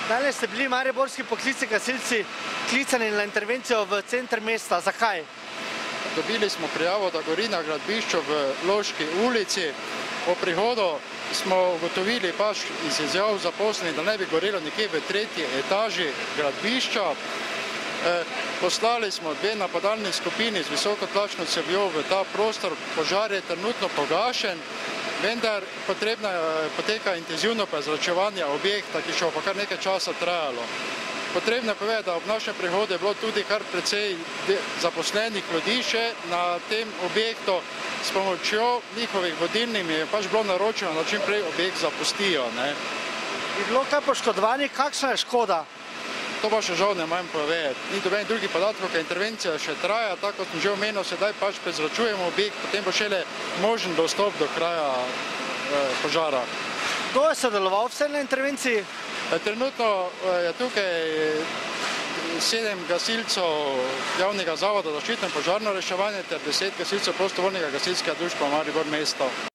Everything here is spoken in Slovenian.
Danes ste bili mariborski poklicni gasilci klicani na intervencijo v center mesta. Zakaj? Dobili smo prijavo, da gori na gradbišču v Loški ulici. Po prihodu smo ugotovili pač iz izjav zaposlenih, da ne bi gorelo nekje v 3. etaži gradbišča. Poslali smo 2 napadalni skupini z visokotlačno cevjo v ta prostor. Požar je trenutno pogašen, vendar poteka intenzivno prezračevanje objekta, ki še pa kar nekaj časa trajalo. Potrebno je povedati, da ob našem prihodu je bilo tudi kar precej zaposlenih ljudi še na tem objektu. S pomočjo njihovih vodilnih je pač bilo naročeno, da čim prej objekt zapustijo. Je bilo kaj poškodovanih? Kakšna je škoda? To pa še žal ne manj povedati. Ni dobenih drugih podatkov, ker intervencija še traja, tako kot sem že omenil, sedaj pač prezračujemo objekt, potem bo šele možen dostop do kraja požara. Kdo je sodeloval vse na intervenciji? Trenutno je tukaj 7 gasilcev javnega zavoda za zaščitno in požarno reševanje ter 10 gasilcev prostovoljnega gasilskega društva Maribor mesto.